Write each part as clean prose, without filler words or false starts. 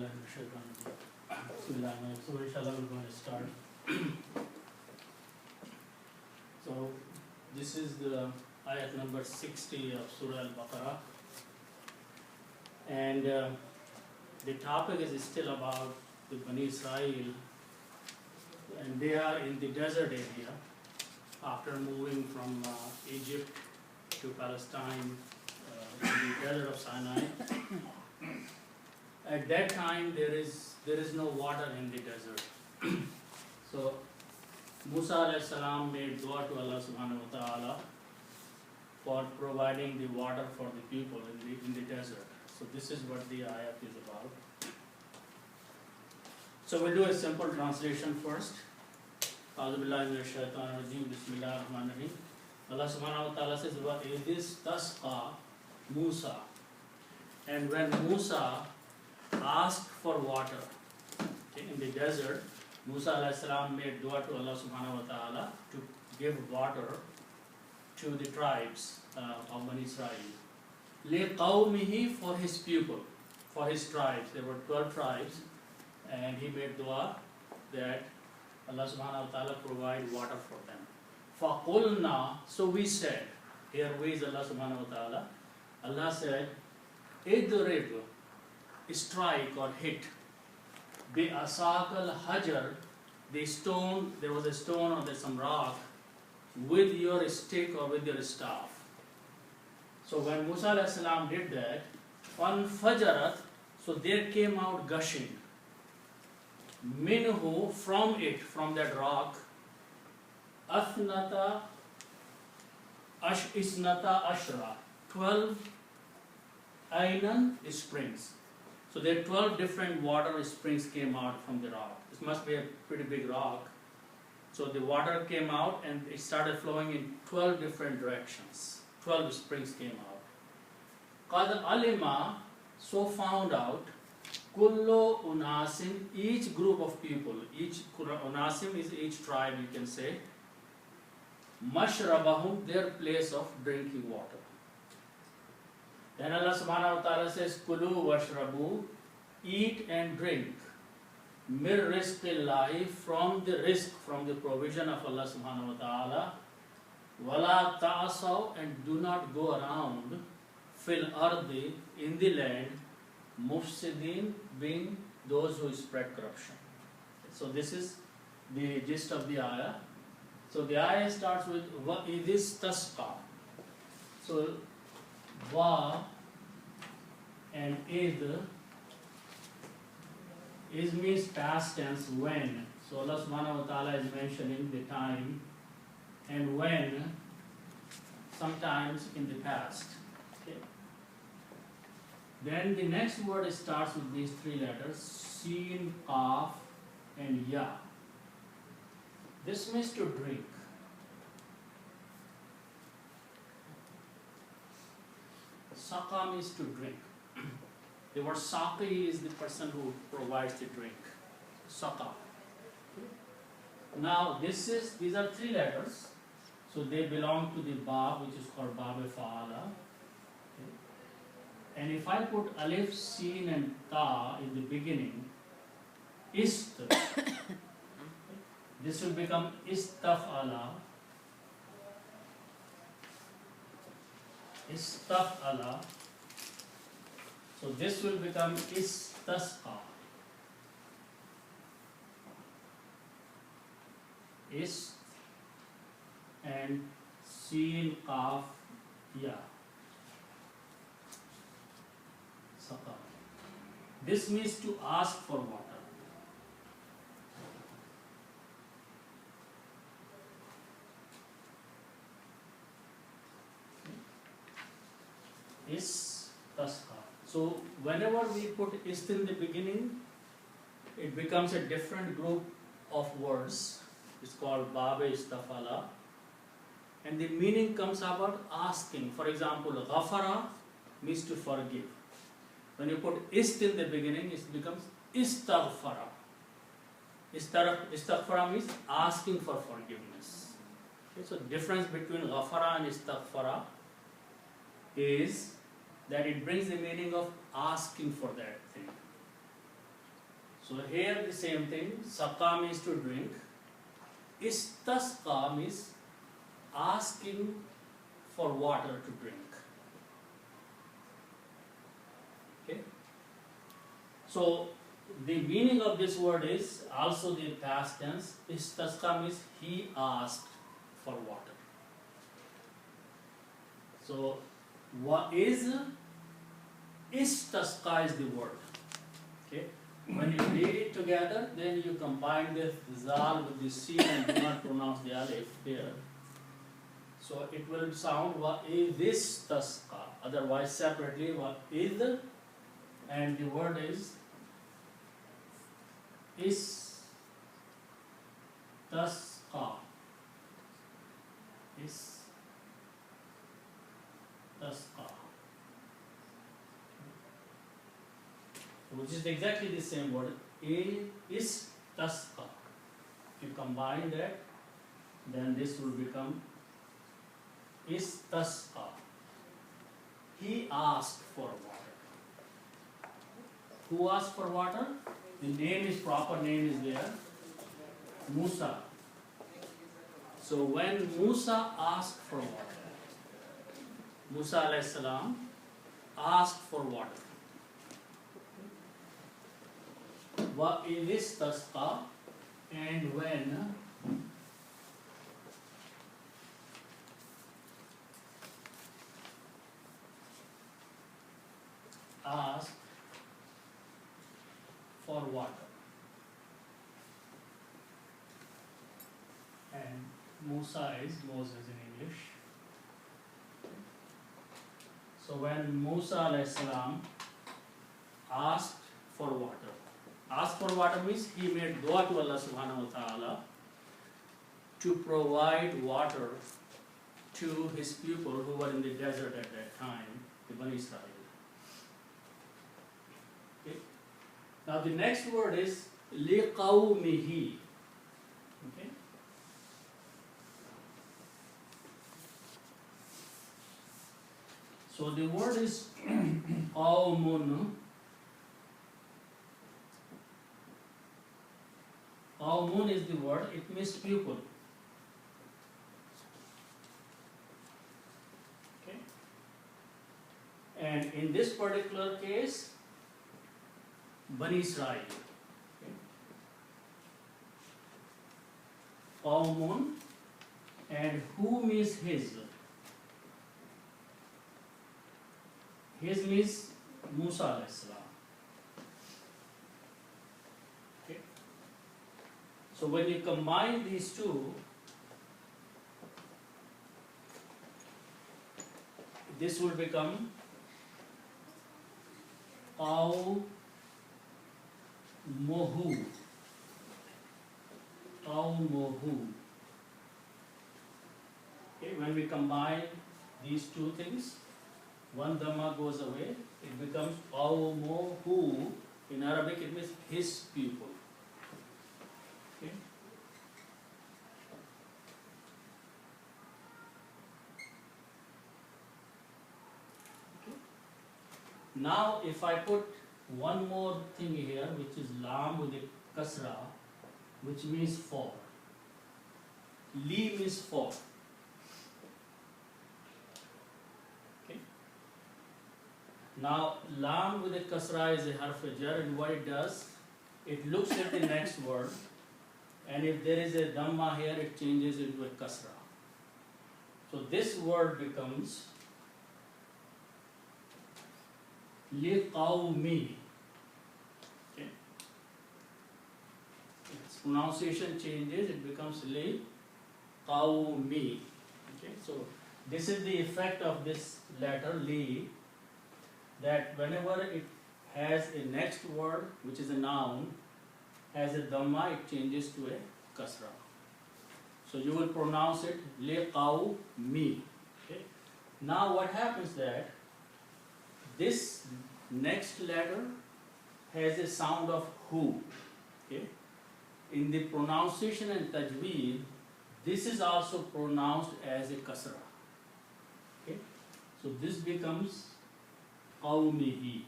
So inshallah we're going to start. So this is the ayat number 60 of Surah Al-Baqarah, and the topic is still about the Bani Israel, and they are in the desert area after moving from Egypt to Palestine, in the desert of Sinai. At that time there is no water in the desert. So Musa alayhi salam made dua to Allah subhanahu wa ta'ala for providing the water for the people in the desert. So this is what the ayat is about. So we'll do a simple translation first. A'udhu billahi minash shaitanir rajeem. Bismillahir rahmanir rahim. Allah subhanahu wa ta'ala says, "Wa idis tasqa Musa." And when Musa asked for water in the desert, Musa alayhi salam made dua to Allah subhanahu wa ta'ala to give water to the tribes of Bani Israel. Liqawmihi, for his people, for his tribes. There were 12 tribes, and he made dua that Allah subhanahu wa ta'ala provide water for them. Faqulna, so we said, here we is Allah subhanahu wa ta'ala. Allah said, idrib, strike or hit, bi asakal hajar, the stone, there was a stone or there's some rock, with your stick or with your staff. So when Musa alayhi salam did that, fanfajarat, so there came out gushing, minhu, from it, from that rock, isnata ashra, 12 aynan springs. So there are 12 different water springs came out from the rock. This must be a pretty big rock. So the water came out and it started flowing in 12 different directions. 12 springs came out. Qad alima, so found out, kullu unasim, each group of people, each unasim is each tribe, you can say, mashrabahum, their place of drinking water. Then Allah subhanahu wa ta'ala says, kulu washrabu, eat and drink, mir rizqillahi, from the rizq, from the provision of Allah subhanahu wa ta'ala, wala ta'asaw, and do not go around, fil ardi, in the land, mufsidin, being those who spread corruption. So this is the gist of the ayah. So the ayah starts with wa idis tasqa. So wa and id means past tense, when. So Allah subhanahu wa ta'ala is mentioning the time and when, sometimes in the past. Okay. Then the next word starts with these three letters, Sin, Qaf and Ya. This means to drink. Saqa means to drink. The word saqi is the person who provides the drink. Saqa. Now these are three letters. So they belong to the Bab, which is called Bab Fa'ala. Okay. And if I put Alif, Sin and Ta in the beginning, Ist, this will become Istaf'ala. Istaf'ala. So this will become Istasqa. Ist and Sin, Qaf, Ya. Saqa. This means to ask for water. Is tasqa. So whenever we put ist in the beginning, it becomes a different group of words. It's called Bab Istafala. And the meaning comes about asking. For example, ghafara means to forgive. When you put ist in the beginning, it becomes istaghfara. Istaghfara means asking for forgiveness. Okay, so difference between ghafara and istaghfara is that it brings the meaning of asking for that thing. So here the same thing, saqa means to drink, istasqa means asking for water to drink. Okay? So the meaning of this word is also the past tense. Istasqa means he asked for water. So what is istasqa is the word. Okay? When you read it together, then you combine the zal with the sin and do not pronounce the alif here. So it will sound wa is tasqa. Otherwise, separately wa is, and the word is tasqa. Is tasqa. Which is exactly the same word. Is tasqa. If you combine that, then this will become istasqa. He asked for water. Who asked for water? The name is, proper name is there. Musa. So when Musa asked for water, Musa alayhi salam asked for water. Wa istasqa, and when asked for water, and Musa is Moses in English. So when Musa alayhi salam asked for water, asked for water means he made dua to Allah subhanahu wa ta'ala to provide water to his people who were in the desert at that time, the Bani Israel. Okay. Now the next word is liqawmihi. Okay. So the word is qawmun. Qawmun is the word, it means people. Okay. And in this particular case, Bani Israel. Okay. Qawmun, and who means his? His means Musa alayhi salam. Okay. So when you combine these two, this will become qawmuhu. Qawmuhu. Okay, when we combine these two things, one dhamma goes away, it becomes qawmuhu. In Arabic it means his people. Okay. Okay. Now if I put one more thing here, which is lam with a kasra, which means for. Li means for. Okay. Now lam with a kasra is a harf jar, and what it does, it looks at the next word, and if there is a dhamma here, it changes into a kasra. So this word becomes liqawmi. Okay. Its pronunciation changes, it becomes liqawmi. Okay. So this is the effect of this letter li, that whenever it has a next word, which is a noun, has a dhamma, it changes to a kasra. So you will pronounce it liqawmi. Okay. Now what happens that this next letter has a sound of hu. Okay. In the pronunciation and tajweed, this is also pronounced as a kasra. Okay. So this becomes qawmihi.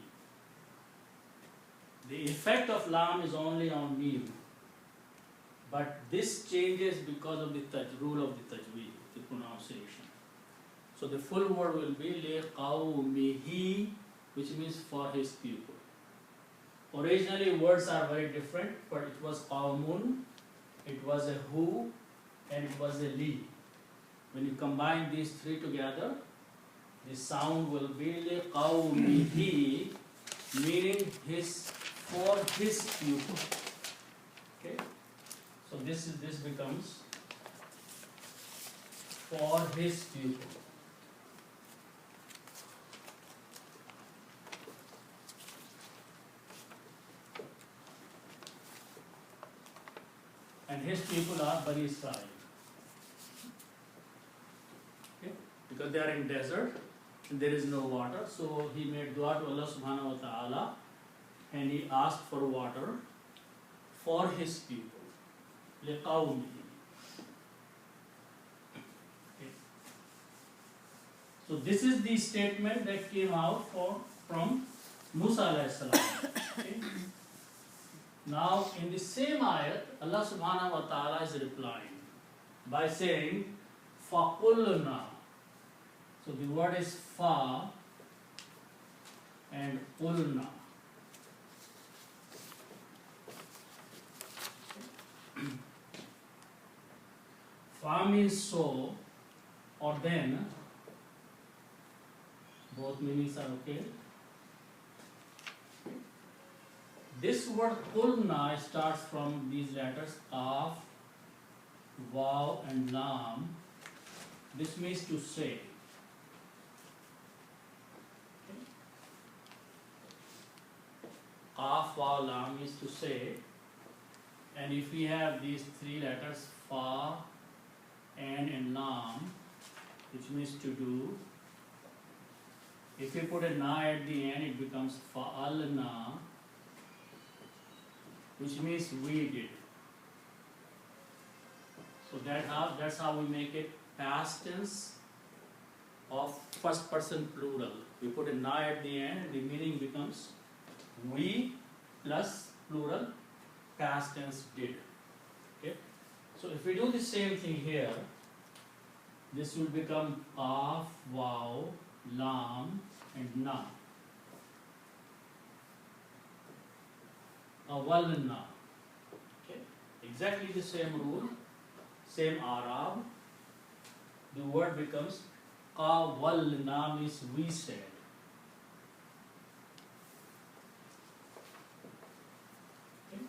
The effect of lam is only on mim, but this changes because of the rule of the tajweed, the pronunciation. So the full word will be liqawmihi, which means for his people. Originally words are very different, but it was qawmun, it was a hu, and it was a li. When you combine these three together, the sound will be liqawmihi, meaning his, for his people. Okay? So this becomes for his people. And his people are Bani Israel. Okay? Because they are in desert and there is no water. So he made dua to Allah subhanahu wa ta'ala and he asked for water for his people. Liqawmihi. Okay. So this is the statement that came out from Musa alayhi salam. Okay. Now, in the same ayat, Allah subhanahu wa ta'ala is replying by saying, فَقُلْنَا. So the word is fa and qulna. Fa means so or then, both meanings are okay. This word qulna starts from these letters Qaf, Waw and Lam. This means to say. Qaf, Waw, Lam means to say. And if we have these three letters Fa, An and Lam, which means to do. If we put a Na at the end, it becomes Fa'alna, which means we did. So that's how we make it past tense of first person plural. We put a na at the end and the meaning becomes we plus plural past tense did. Okay? So if we do the same thing here, this will become Qaf, Waw, Lam and Na. Awalna. Okay, exactly the same rule, same Arab. The word becomes qawalna, means we said. Okay.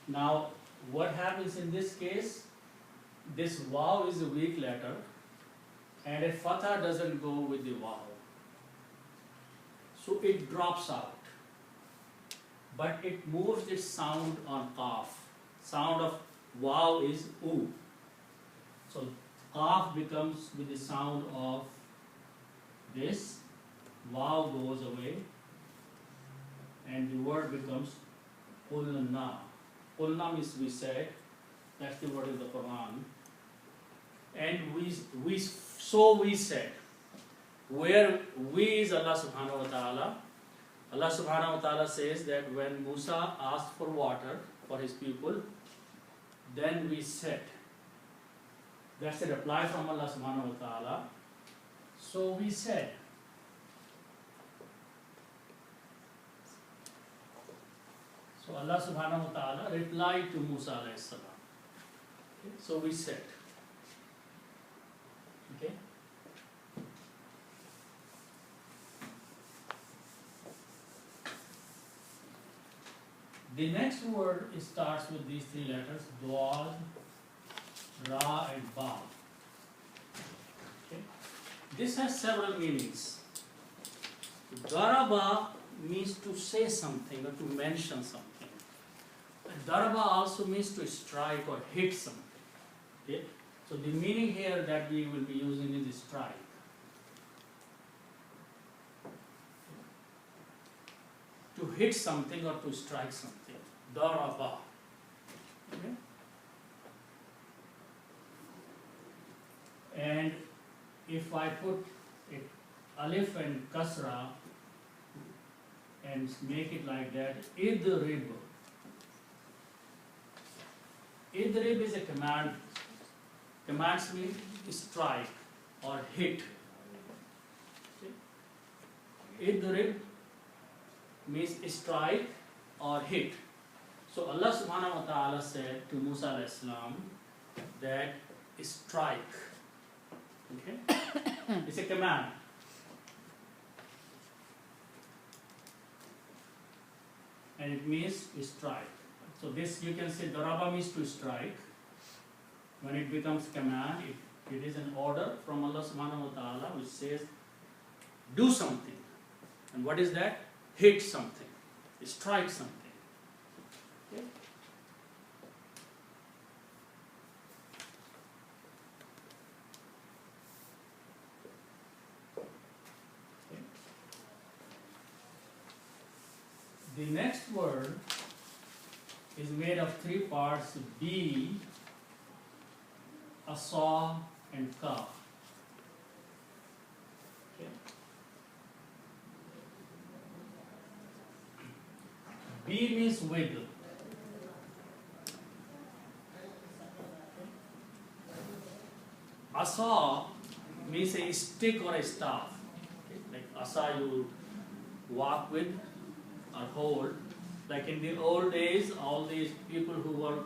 Now, what happens in this case? This waw is a weak letter, and a fatha doesn't go with the waw. So it drops out, but it moves its sound on qaf. Sound of waw is u. So qaf becomes with the sound of this, waw goes away, and the word becomes qulna. Qulna means we said, that's the word in the Quran. And we said. Where we is Allah subhanahu wa ta'ala. Allah subhanahu wa ta'ala says that when Musa asked for water for his people, then we said. That's a reply from Allah subhanahu wa ta'ala. So we said. So Allah subhanahu wa ta'ala replied to Musa alayhi salam. Okay? So we said. Okay? The next word starts with these three letters, Dwal, Ra and Ba. Okay? This has several meanings. Daraba means to say something or to mention something. And Daraba also means to strike or hit something. Okay? So the meaning here that we will be using is strike. To hit something or to strike something. Daraba. Okay? And if I put it alif and kasra, and make it like that. Idrib. Idrib is a command. Commands mean strike or hit. Idrib means strike or hit. So Allah subhanahu wa ta'ala said to Musa alayhi salam that strike. Okay? It's a command. And it means strike. So this you can say daraba means to strike. When it becomes command, it is an order from Allah subhanahu wa ta'ala which says do something. And what is that? Hit something. Strike something. Okay? The next word is made of three parts: B, Asa, and Ka. Okay. B means with. Asa means a stick or a staff. Okay. Like asa you walk with or hold. Like in the old days, all these people who were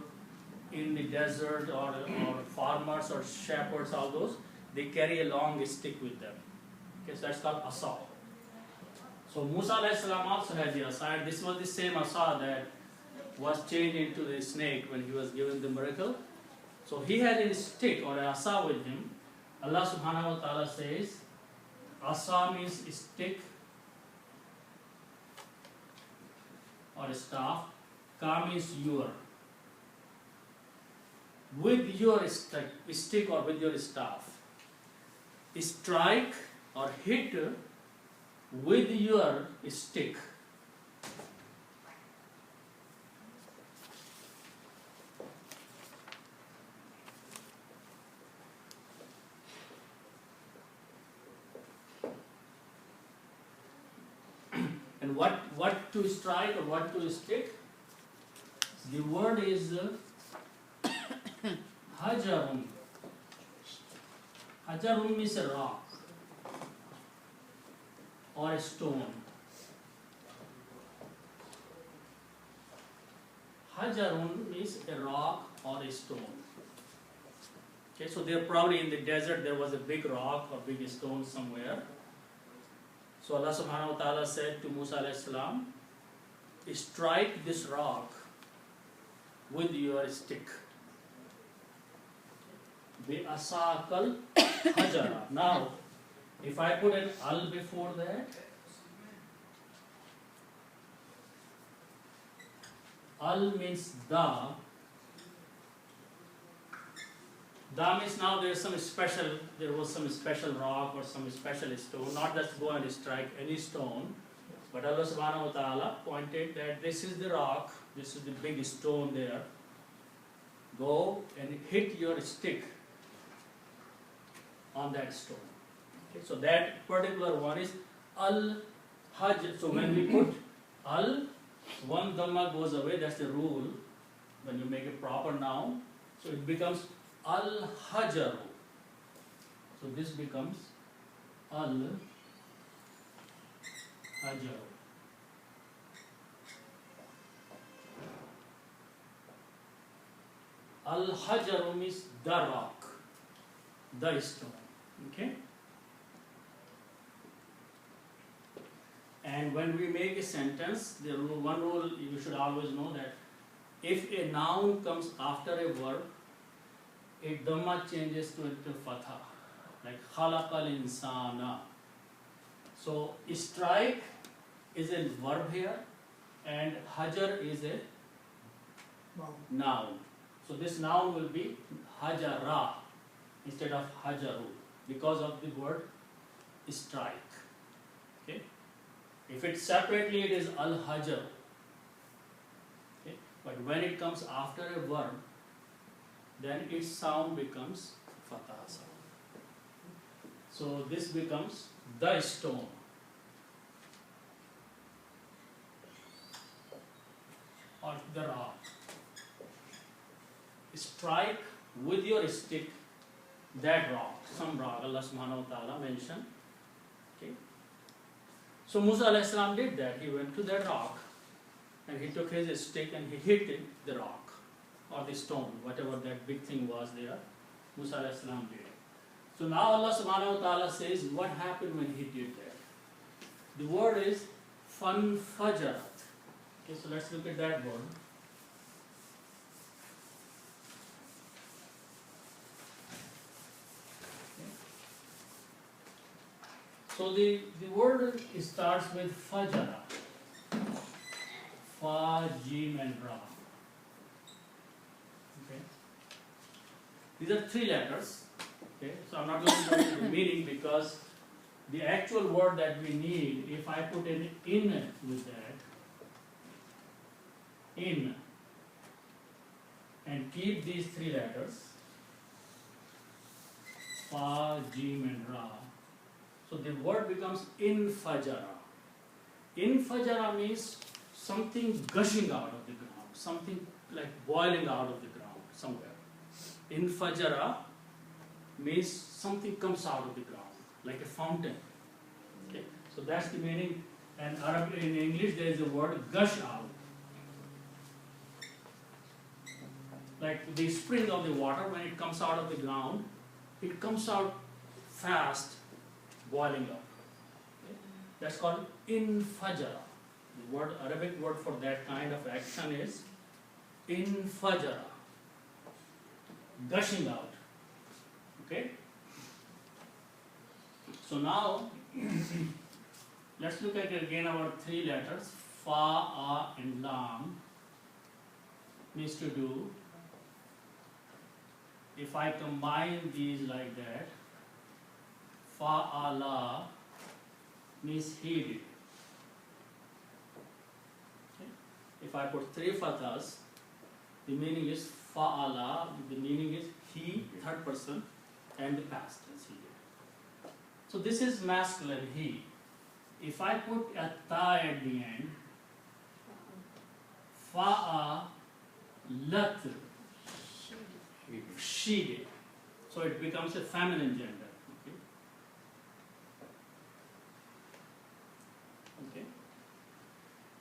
in the desert or farmers or shepherds, all those, they carry a long stick with them. Okay, so that's called asa. So Musa alayhi salam also had the asa, and this was the same asa that was changed into the snake when he was given the miracle. So he had a stick or an asa with him. Allah subhanahu wa ta'ala says, asa means stick or staff. Ka means your. With your stick or with your staff. Strike or hit with your stick. And what to strike or what to stick? The word is hajarun. Hajarun means a rock or a stone. Hajarun means a rock or a stone. Okay, so they're probably in the desert. There was a big rock or big stone somewhere. So Allah subhanahu wa ta'ala said to Musa alayhi salam, strike this rock with your stick. Bi asakal hajara. Now, if I put an al before that, al means da. Da means now there was some special rock or some special stone, not just go and strike any stone, but Allah subhanahu wa ta'ala pointed that this is the rock, this is the big stone there. Go and hit your stick on that stone. Okay, so that particular one is al-hajj. So when we put al, one dhamma goes away, that's the rule. When you make a proper noun, so it becomes al-hajaru. So this becomes al-hajaru. Al-hajaru means the rock, the stone. Okay? And when we make a sentence, the one rule you should always know that if a noun comes after a verb, a dhamma changes to fatha, like khalaqal insana. So strike is a verb here, and hajar is a noun. So this noun will be hajara instead of hajaru because of the word strike. Okay? If it's separately, it is al-hajar. Okay? But when it comes after a verb, then its sound becomes fatha sound. So this becomes the stone. strike with your stick that rock, some rock. Allah subhanahu wa ta'ala mentioned. Okay. So Musa alayhi salam did that. He went to that rock and he took his stick and he hit it, the rock or the stone, whatever that big thing was there. Musa alayhi salam did. So now Allah subhanahu wa ta'ala says what happened when he did that. The word is fanfajarat. Okay, so let's look at that word. So the word starts with fajara. Fa, jim and ra. Okay. These are 3 letters. Okay. So I'm not going to go into the meaning because the actual word that we need, if I put an in with that, in, and keep these 3 letters, fa, jim and ra. So the word becomes infajara. Infajara means something gushing out of the ground, something like boiling out of the ground somewhere. Infajara means something comes out of the ground, like a fountain. Okay, so that's the meaning. And in English there is a word gush out, like the spring of the water. When it comes out of the ground, it comes out fast, boiling up. Okay? That's called infajara. The word, Arabic word for that kind of action is infajara, gushing out. Okay? So now let's look at again our 3 letters, fa, a and lam. Means to do. If I combine these like that, fa'ala means he did. Okay. If I put 3 fathas, the meaning is fa'ala, the meaning is he, 3rd person, and the past tense he did. So this is masculine, he. If I put a ta at the end, fa'alat, she did. So it becomes a feminine gender.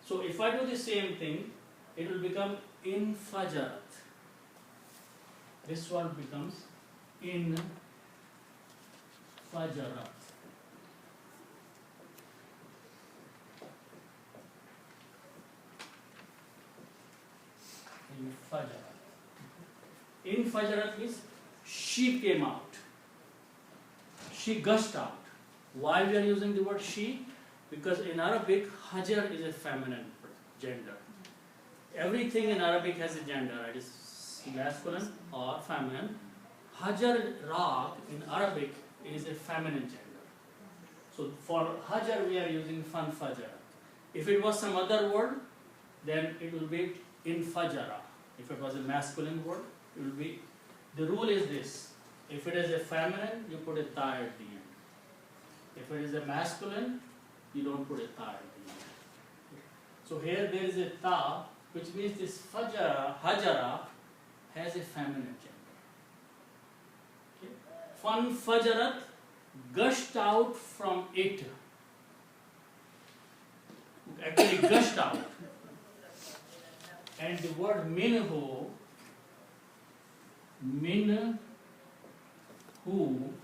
So if I do the same thing, it will become infajarat. This one becomes infajarat. Infajarat. Infajarat means she came out. She gushed out. Why we are using the word she? Because in Arabic, hajar is a feminine gender. Everything in Arabic has a gender, it is masculine or feminine. Hajar, rock, in Arabic is a feminine gender. So for hajar, we are using fanfajara. If it was some other word, then it will be infajara. If it was a masculine word, it will be. The rule is this: if it is a feminine, you put a ta at the end. If it is a masculine, you don't put a ta at the end. So here there is a ta, which means this fajara, hajara, has a feminine gender. Okay. Fan fajarat, gushed out from it. Actually gushed out. And the word minhu, min, who,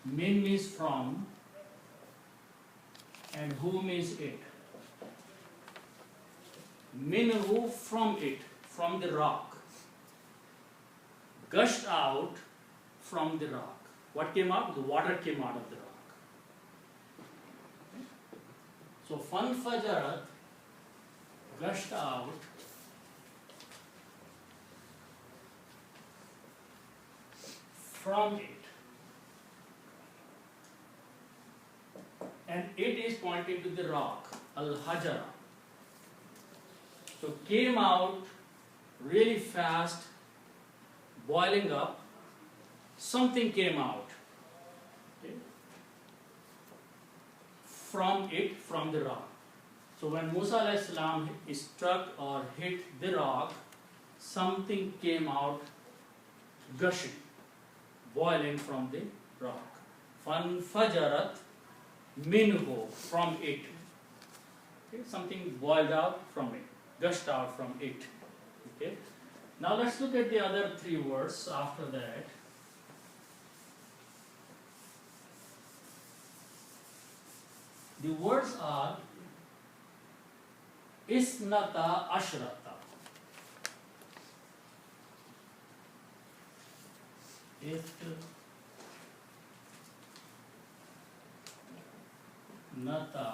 min means from, and who means it. Minhu, from it, from the rock. Gushed out from the rock. What came out? The water came out of the rock. Okay. So fanfajarat, gushed out from it. And it is pointing to the rock, al-hajara. So came out really fast, boiling up, something came out. Okay. From it, from the rock. So when Musa alayhi salam struck or hit the rock, something came out gushing, boiling from the rock. Fanfajarat minhu, from it. Okay, something boiled out from it, gushed out from it. Okay. Now let's look at the other three words after that. The words are isnata ashrata. Isnata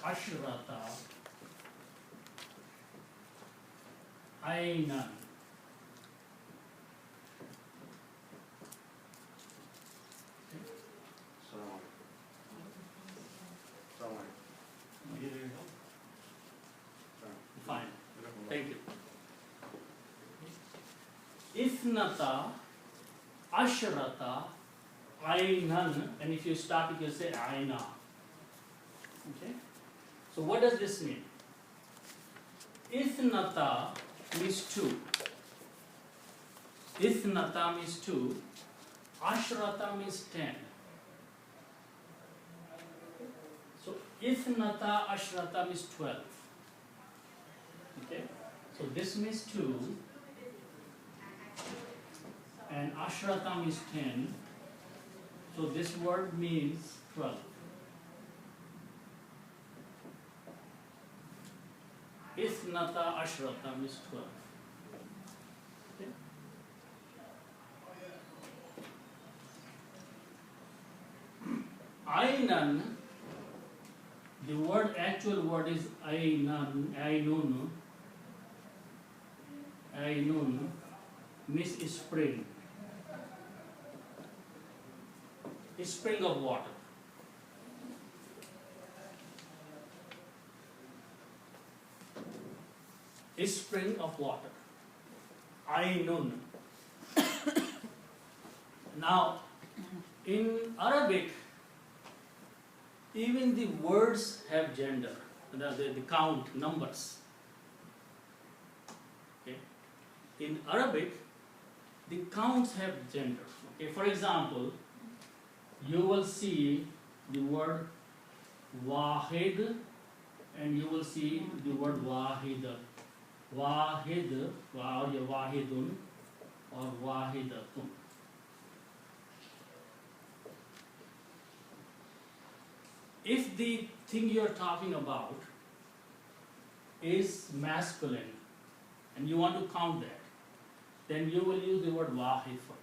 ashrata aynan. Fine. Thank you. Ithnata ashrata aynan, and if you stop it, you say ayna. Okay. So what does this mean? Ithnata means two. Ithnata means two. Ashrata means 10. So Ithnata ashrata means 12. Okay. So this means 2 and ashrata means 10. So this word means 12. Ithnata ashrata means 12. Okay. Aynan, the actual word is aynun, means spring. A spring of water. A spring of water. Aynun. Now, in Arabic, even the words have gender, the count, numbers. Okay. In Arabic, the counts have gender. Okay. For example, you will see the word wahid and you will see the word wahid. Wahid, or wahidun, or wahidatun. If the thing you are talking about is masculine and you want to count that, then you will use the word wahid for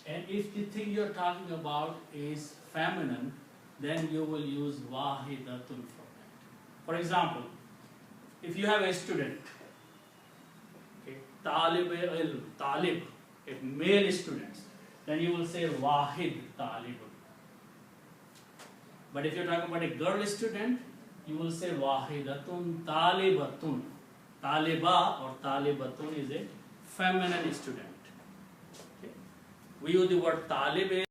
that. And if the thing you are talking about is feminine, then you will use wahidatun for that. For example, if you have a student, okay, talib ilm, talib, a male student, then you will say wahid talibun. But if you're talking about a girl student, you will say wahidatun talibatun. Taliba or talibatun is a feminine student. Okay. We use the word talib